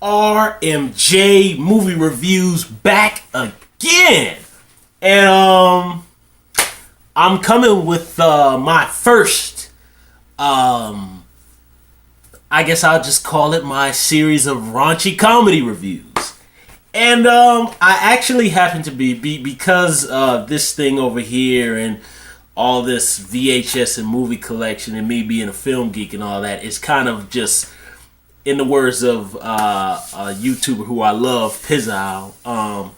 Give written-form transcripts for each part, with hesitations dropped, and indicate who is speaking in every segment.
Speaker 1: RMJ movie reviews back again, and I'm coming with my first, I guess I'll just call it my series of raunchy comedy reviews. And I actually happen to be because this thing over here and all this VHS and movie collection and me being a film geek and all that, it's kind of just, in the words of a YouTuber who I love, Pizzao,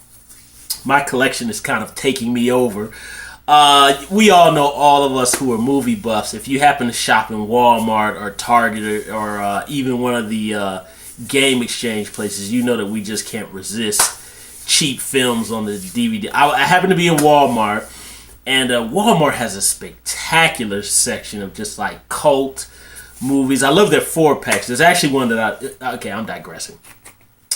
Speaker 1: my collection is kind of taking me over. We all know, all of us who are movie buffs, if you happen to shop in Walmart or Target or even one of the game exchange places, you know that we just can't resist cheap films on the DVD. I happen to be in Walmart, and Walmart has a spectacular section of just like cult movies. I love their 4-packs. There's actually one that I'm digressing.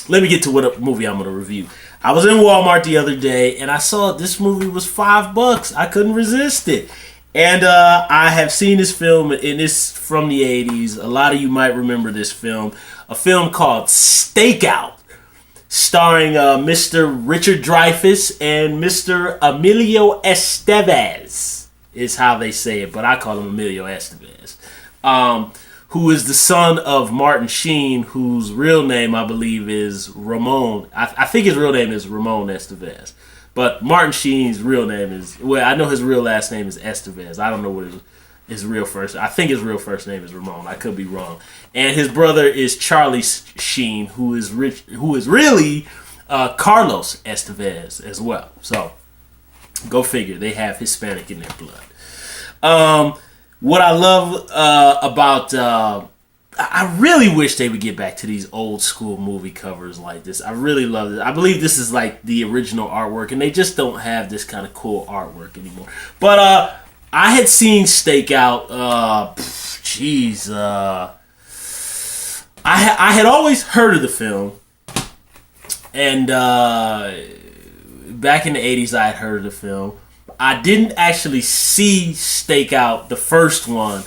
Speaker 1: Let me get to what movie I'm going to review. I was in Walmart the other day, and I saw this movie was $5. I couldn't resist it. And I have seen this film, and it's from the 80s. A lot of you might remember this film. A film called Stakeout, starring Mr. Richard Dryfeuss and Mr. Emilio Estevez, is how they say it, but I call him Emilio Estevez. Who is the son of Martin Sheen, whose real name, I believe, is Ramon. I think his real name is Ramon Estevez. But Martin Sheen's real name is, well, I know his real last name is Estevez. I don't know what his real first, I think his real first name is Ramon. I could be wrong. And his brother is Charlie Sheen, who is really Carlos Estevez as well. So, go figure. They have Hispanic in their blood. What I love about, I really wish they would get back to these old school movie covers like this. I really love it. I believe this is like the original artwork, and they just don't have this kind of cool artwork anymore. But I had seen Stakeout. I had always heard of the film, and back in the 80s, I had heard of the film. I didn't actually see Stakeout, the first one,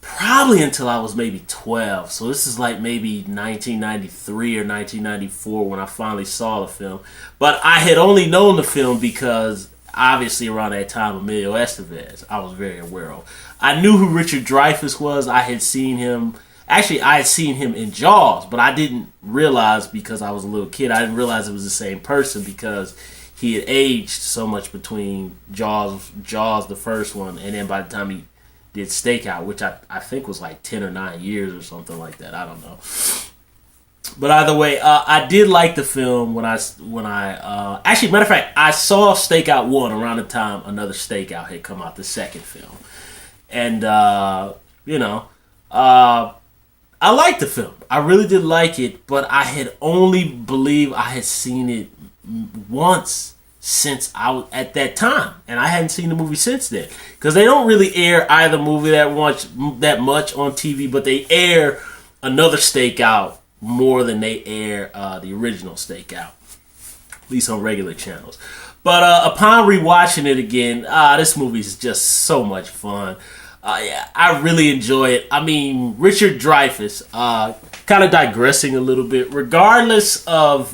Speaker 1: probably until I was maybe 12. So this is like maybe 1993 or 1994 when I finally saw the film. But I had only known the film because, obviously, around that time, Emilio Estevez, I was very aware of. I knew who Richard Dryfeuss was. I had seen him. Actually, I had seen him in Jaws, but I didn't realize, because I was a little kid, I didn't realize it was the same person because he had aged so much between Jaws, the first one, and then by the time he did Stakeout, which I think was like 10 or 9 years or something like that. I don't know. But either way, I did like the film when I actually, matter of fact, I saw Stakeout 1 around the time Another Stakeout had come out, the second film. And, I liked the film. I really did like it, but I had only believed I had seen it once since I was at that time, and I hadn't seen the movie since then, because they don't really air either movie that much on TV, but they air Another Stakeout more than they air the original Stakeout, at least on regular channels. But upon rewatching it again, this movie is just so much fun. I really enjoy it. I mean, Richard Dryfeuss, kind of digressing a little bit, regardless of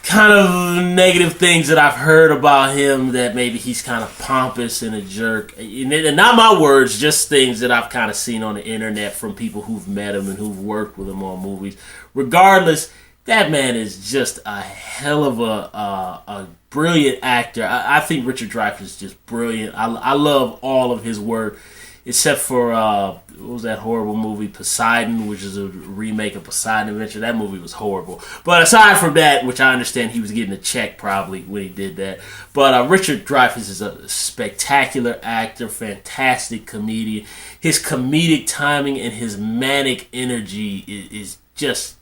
Speaker 1: kind of negative things that I've heard about him, that maybe he's kind of pompous and a jerk. And not my words, just things that I've kind of seen on the internet from people who've met him and who've worked with him on movies. Regardless, that man is just a hell of a brilliant actor. I think Richard Dryfeuss is just brilliant. I love all of his work, except for what was that horrible movie, Poseidon, which is a remake of Poseidon Adventure. That movie was horrible. But aside from that, which I understand he was getting a check probably when he did that. But Richard Dryfeuss is a spectacular actor, fantastic comedian. His comedic timing and his manic energy is just,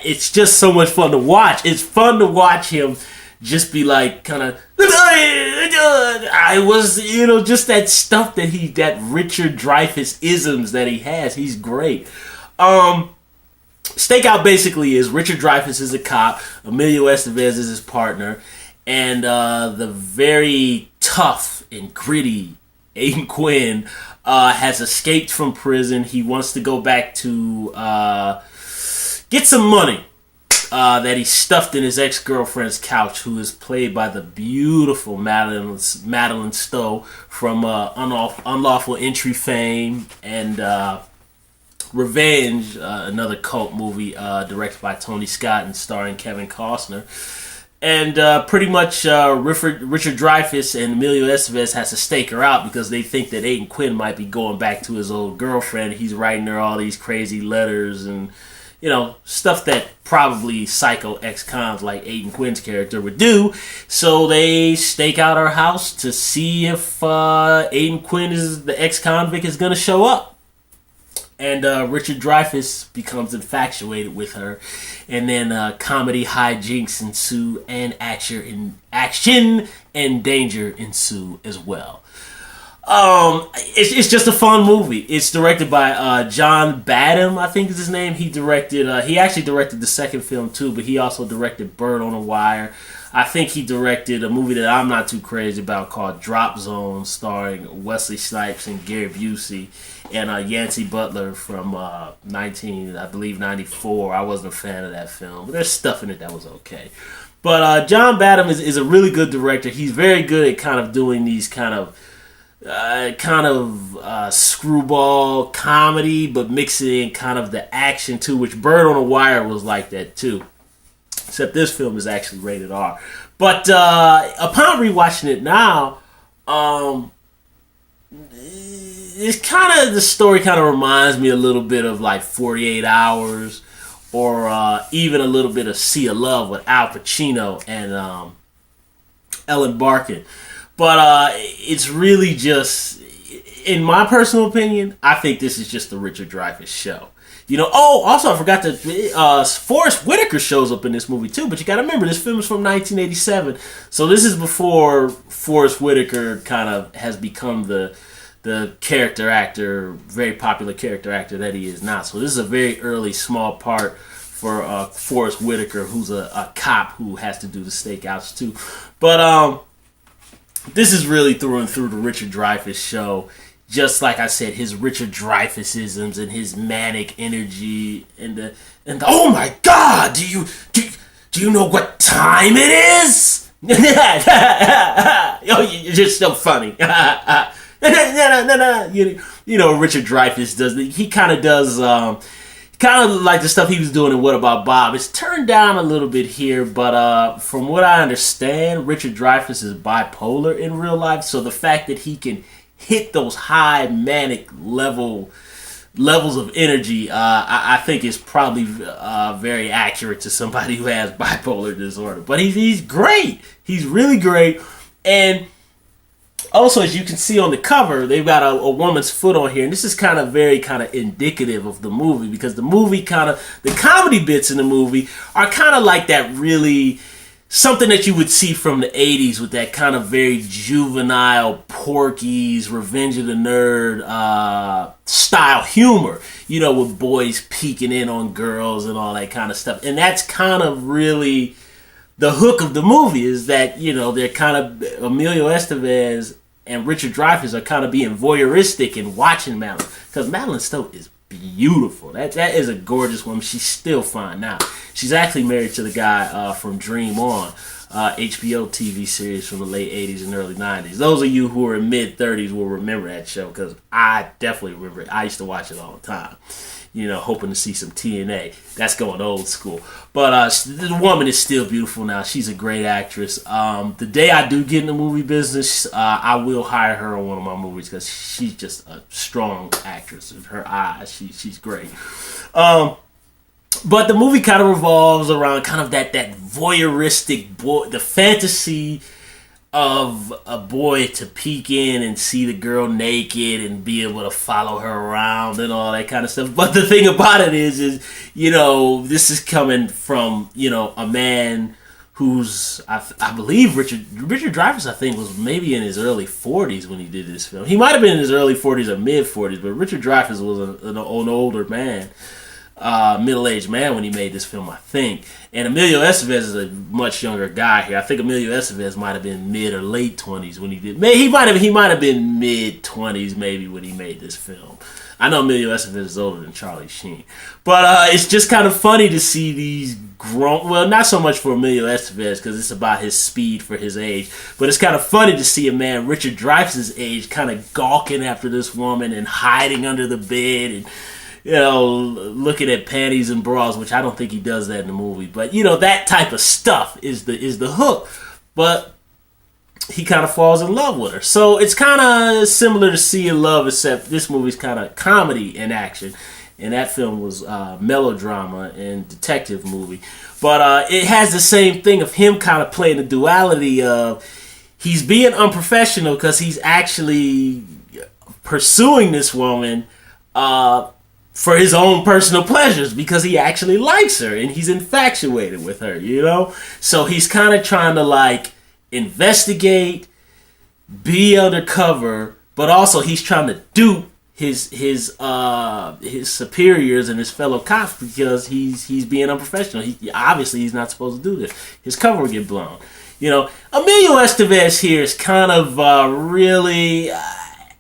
Speaker 1: it's just so much fun to watch. It's fun to watch him just be like kind of, I was, just that stuff that Richard Dryfeuss isms that he has. He's great. Stakeout basically is Richard Dryfeuss is a cop, Emilio Estevez is his partner, and the very tough and gritty Aiden Quinn has escaped from prison. He wants to go back to gets some money that he stuffed in his ex-girlfriend's couch, who is played by the beautiful Madeline Stowe from Unlawful Entry fame and Revenge, another cult movie directed by Tony Scott and starring Kevin Costner. And pretty much Richard Dryfeuss and Emilio Estevez has to stake her out because they think that Aidan Quinn might be going back to his old girlfriend. He's writing her all these crazy letters and, you know, stuff that probably psycho ex-cons like Aidan Quinn's character would do. So they stake out her house to see if Aidan Quinn, the ex-convict, is going to show up. And Richard Dryfeuss becomes infatuated with her, and then comedy hijinks ensue, and action and danger ensue as well. It's just a fun movie. It's directed by John Badham, I think is his name. He actually directed the second film too, but he also directed Bird on a Wire. I think he directed a movie that I'm not too crazy about called Drop Zone, starring Wesley Snipes and Gary Busey and Yancey Butler from 1994. I wasn't a fan of that film, but there's stuff in it that was okay. But John Badham is a really good director. He's very good at kind of doing these kind of screwball comedy, but mixing in kind of the action too, which Bird on a Wire was like that too. Except this film is actually rated R. But upon rewatching it now, it's kind of, the story kind of reminds me a little bit of like 48 Hours, or even a little bit of Sea of Love with Al Pacino and Ellen Barkin. But it's really just, in my personal opinion, I think this is just the Richard Dreyfuss show. You know, also I forgot that Forrest Whitaker shows up in this movie too, but you gotta remember, this film is from 1987, so this is before Forrest Whitaker kind of has become the character actor, very popular character actor that he is now. So this is a very early small part for Forrest Whitaker, who's a cop who has to do the stakeouts too. But this is really through and through the Richard Dreyfuss show. Just like I said, his Richard Dreyfussisms and his manic energy and the oh my God, do you know what time it is? You're just so funny. You know, Richard Dreyfuss does. He kind of does. Kind of like the stuff he was doing in What About Bob. It's turned down a little bit here, but from what I understand, Richard Dreyfuss is bipolar in real life. So the fact that he can hit those high manic levels of energy, I think is probably very accurate to somebody who has bipolar disorder. But he's great. He's really great. And also, as you can see on the cover, they've got a woman's foot on here. And this is kind of very kind of indicative of the movie, because the movie the comedy bits in the movie are kind of like that, really something that you would see from the 80s with that kind of very juvenile, Porky's, Revenge of the Nerd style humor, you know, with boys peeking in on girls and all that kind of stuff. And that's kind of really the hook of the movie, is that, you know, they're kind of, Emilio Estevez and Richard Dreyfuss are kind of being voyeuristic and watching Madeline, because Madeline Stowe is beautiful. That is a gorgeous woman. She's still fine now. She's actually married to the guy from Dream On, HBO TV series from the late 80s and early 90s. Those of you who are in mid-30s will remember that show, because I definitely remember it. I used to watch it all the time, you know, hoping to see some TNA. That's going old school. But the woman is still beautiful now. She's a great actress. The day I do get in the movie business, I will hire her on one of my movies, because she's just a strong actress. In her eyes, she's great. But the movie kind of revolves around kind of that voyeuristic boy, the fantasy of a boy to peek in and see the girl naked and be able to follow her around and all that kind of stuff. But the thing about it is, you know, this is coming from, you know, a man who's, I believe Richard Dreyfuss, I think, was maybe in his early 40s when he did this film. He might have been in his early 40s or mid 40s, but Richard Dreyfuss was an older man. middle-aged man when he made this film, I think. And Emilio Estevez is a much younger guy here. I think Emilio Estevez might have been mid or late 20s when he did. He might have been mid 20s maybe when he made this film. I know Emilio Estevez is older than Charlie Sheen, but it's just kind of funny to see these grown. Well, not so much for Emilio Estevez because it's about his speed for his age, but it's kind of funny to see a man Richard Dreyfuss's age kind of gawking after this woman and hiding under the bed and, you know, looking at panties and bras, which I don't think he does that in the movie. But, you know, that type of stuff is the hook. But he kind of falls in love with her. So it's kind of similar to See in Love, except this movie's kind of comedy in action. And that film was melodrama and detective movie. But it has the same thing of him kind of playing the duality of he's being unprofessional because he's actually pursuing this woman for his own personal pleasures because he actually likes her and he's infatuated with her, you know? So he's kind of trying to like investigate, be undercover, but also he's trying to dupe his superiors and his fellow cops because he's being unprofessional. Obviously he's not supposed to do this. His cover will get blown. You know, Emilio Estevez here is kind of really.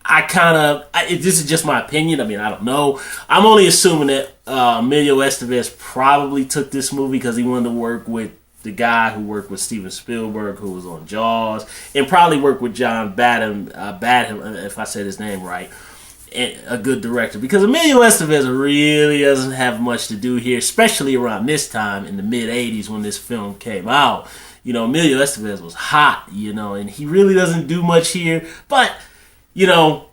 Speaker 1: This is just my opinion. I mean, I don't know. I'm only assuming that Emilio Estevez probably took this movie because he wanted to work with the guy who worked with Steven Spielberg, who was on Jaws, and probably worked with John Badham, if I said his name right, and a good director. Because Emilio Estevez really doesn't have much to do here, especially around this time in the mid-'80s when this film came out. You know, Emilio Estevez was hot, you know, and he really doesn't do much here, but you know,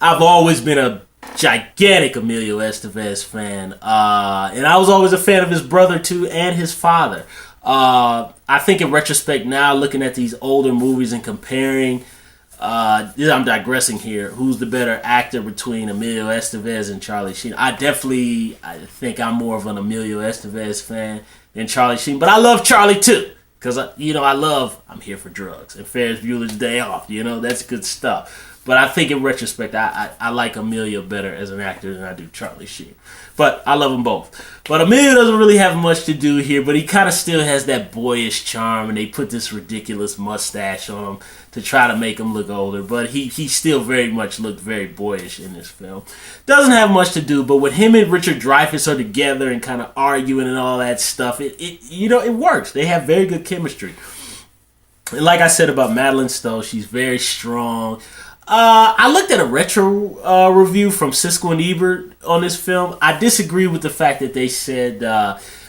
Speaker 1: I've always been a gigantic Emilio Estevez fan. And I was always a fan of his brother, too, and his father. I think in retrospect now, looking at these older movies and comparing, I'm digressing here, who's the better actor between Emilio Estevez and Charlie Sheen? I think I'm more of an Emilio Estevez fan than Charlie Sheen. But I love Charlie, too. Because, you know, I'm Here for Drugs and Ferris Bueller's Day Off. You know, that's good stuff. But I think in retrospect, I like Emilio better as an actor than I do Charlie Sheen. But I love them both. But Emilio doesn't really have much to do here, but he kind of still has that boyish charm, and they put this ridiculous mustache on him to try to make him look older. But he still very much looked very boyish in this film. Doesn't have much to do, but when him and Richard Dreyfuss are together and kind of arguing and all that stuff, it works. They have very good chemistry. And like I said about Madeline Stowe, she's very strong. I looked at a retro review from Siskel and Ebert on this film. I disagree with the fact that they said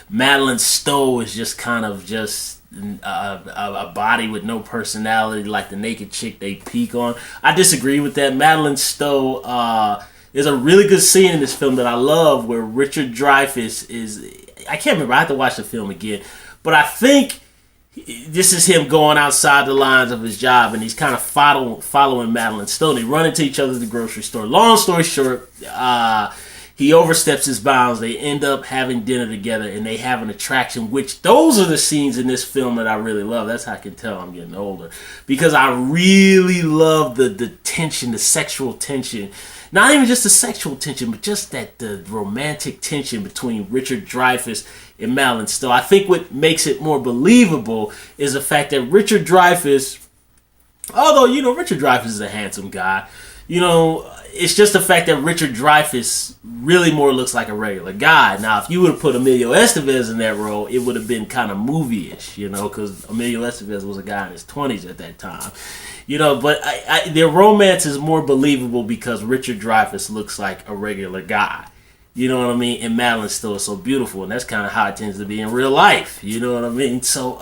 Speaker 1: Madeline Stowe is just kind of just a body with no personality like the naked chick they peek on. I disagree with that. Madeline Stowe there's a really good scene in this film that I love where Richard Dreyfuss is. I can't remember. I have to watch the film again. But I think this is him going outside the lines of his job, and he's kind of following Madeline Stowe. They run into each other at the grocery store. Long story short, he oversteps his bounds. They end up having dinner together, and they have an attraction, which those are the scenes in this film that I really love. That's how I can tell I'm getting older. Because I really love the tension, the sexual tension. Not even just the sexual tension, but just the romantic tension between Richard Dreyfuss and Madeline Stowe. I think what makes it more believable is the fact that Richard Dreyfuss, although, you know, Richard Dreyfuss is a handsome guy, you know, it's just the fact that Richard Dreyfuss really more looks like a regular guy. Now, if you would have put Emilio Estevez in that role, it would have been kind of movie-ish, you know, because Emilio Estevez was a guy in his 20s at that time. You know, but their romance is more believable because Richard Dreyfuss looks like a regular guy. You know what I mean? And Madeline Stowe is so beautiful, and that's kind of how it tends to be in real life. You know what I mean? So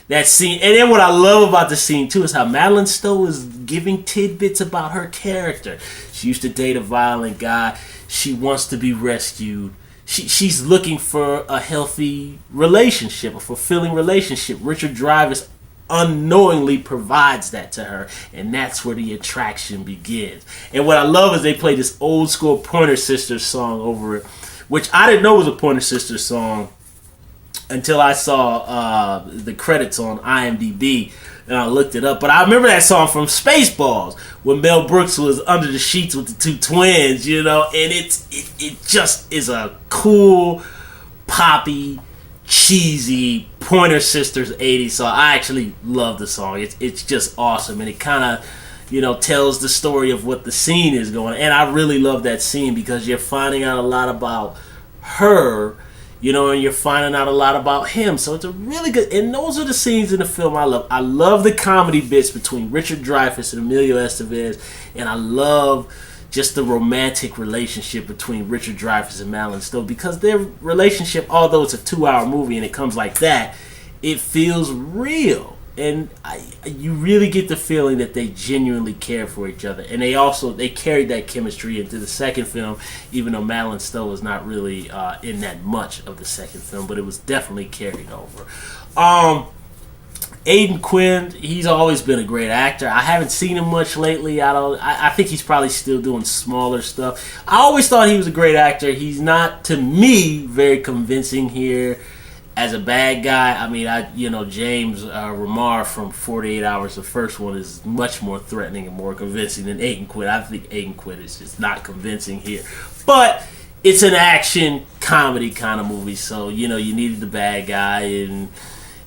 Speaker 1: that scene, and then what I love about the scene too is how Madeline Stowe is giving tidbits about her character. She used to date a violent guy. She wants to be rescued. She's looking for a healthy relationship, a fulfilling relationship. Richard Dreyfuss unknowingly provides that to her, and that's where the attraction begins. And what I love is they play this old school Pointer Sisters song over it, which I didn't know was a Pointer Sisters song until I saw the credits on IMDb. and I looked it up. But I remember that song from Spaceballs when Mel Brooks was under the sheets with the two twins, you know, and it just is a cool, poppy, cheesy Pointer Sisters 80s song. I actually love the song. It's just awesome, and it kind of, you know, tells the story of what the scene is going. And I really love that scene because you're finding out a lot about her, you know, and you're finding out a lot about him. So it's a really good, and those are the scenes in the film I love. I love the comedy bits between Richard Dryfeuss and Emilio Estevez, and I love just the romantic relationship between Richard Dryfeuss and Madeline Stowe, because their relationship, although it's a 2-hour movie and it comes like that, it feels real. And you really get the feeling that they genuinely care for each other. And they carried that chemistry into the second film, even though Madeline Stowe was not really in that much of the second film, but it was definitely carried over. Aidan Quinn, he's always been a great actor. I haven't seen him much lately. I think he's probably still doing smaller stuff. I always thought he was a great actor. He's not, to me, very convincing here as a bad guy. I mean, James Remar from 48 Hours, the first one, is much more threatening and more convincing than Aidan Quinn. I think Aidan Quinn is just not convincing here. But it's an action comedy kind of movie, so, you know, you needed the bad guy, and,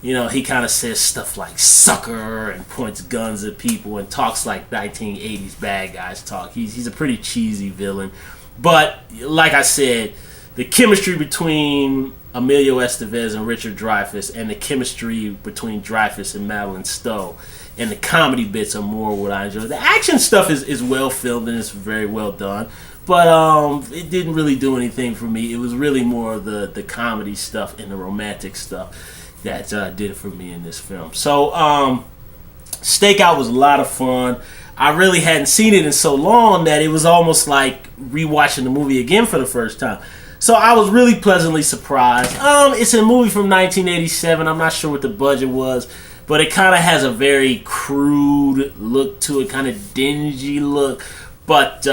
Speaker 1: you know, he kind of says stuff like sucker and points guns at people and talks like 1980s bad guys talk. He's a pretty cheesy villain. But, like I said, the chemistry between Emilio Estevez and Richard Dryfeuss, and the chemistry between Dryfeuss and Madeline Stowe, and the comedy bits are more what I enjoy. The action stuff is well filmed and it's very well done, but it didn't really do anything for me. It was really more the comedy stuff and the romantic stuff that did it for me in this film. So Stakeout was a lot of fun. I really hadn't seen it in so long that it was almost like rewatching the movie again for the first time. So I was really pleasantly surprised. It's a movie from 1987. I'm not sure what the budget was, but it kind of has a very crude look to it, kind of dingy look. But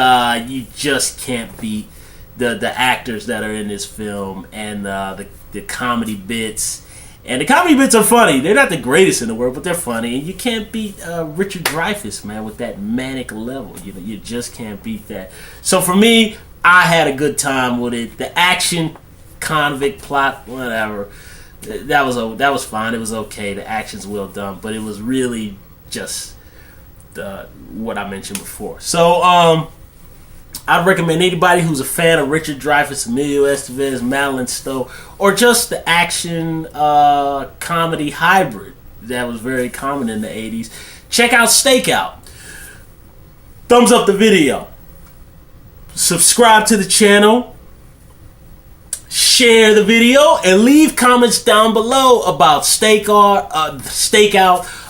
Speaker 1: you just can't beat the actors that are in this film, and the comedy bits. And the comedy bits are funny. They're not the greatest in the world, but they're funny. And you can't beat Richard Dryfeuss, man, with that manic level. You know, you just can't beat that. So for me, I had a good time with it. The action, convict plot, whatever, that was fine. It was okay. The action's well done, but it was really just what I mentioned before. So I'd recommend anybody who's a fan of Richard Dryfeuss, Emilio Estevez, Madeline Stowe, or just the action comedy hybrid that was very common in the 80s, check out Stakeout. Thumbs up the video. Subscribe to the channel. Share the video and leave comments down below about Stakeout,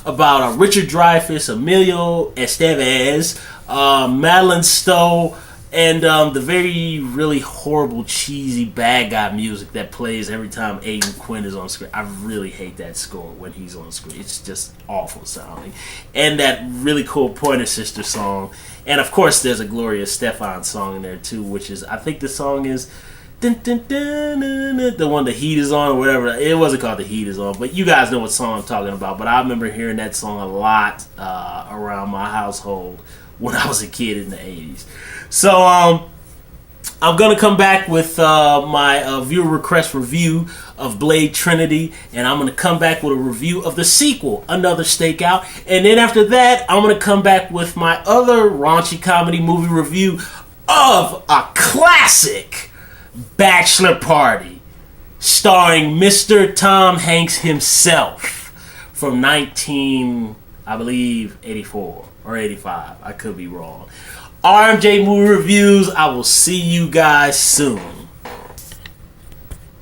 Speaker 1: about Richard Dryfeuss, Emilio Estevez, Madeline Stowe, and the very, really horrible, cheesy bad guy music that plays every time Aidan Quinn is on screen. I really hate that score when he's on screen. It's just awful sounding. And that really cool Pointer Sister song. And of course, there's a Gloria Estefan song in there too, which is, I think the song is dun, dun, dun, dun, dun, the one The Heat Is On or whatever. It wasn't called The Heat Is On, but you guys know what song I'm talking about. But I remember hearing that song a lot around my household when I was a kid in the 80s. So I'm going to come back with my viewer request review of Blade Trinity, and I'm going to come back with a review of the sequel, Another Stakeout, and then after that, I'm going to come back with my other raunchy comedy movie review of a classic, Bachelor Party, starring Mr. Tom Hanks himself from 1984 or 85. I could be wrong. RMJ Movie Reviews. I will see you guys soon.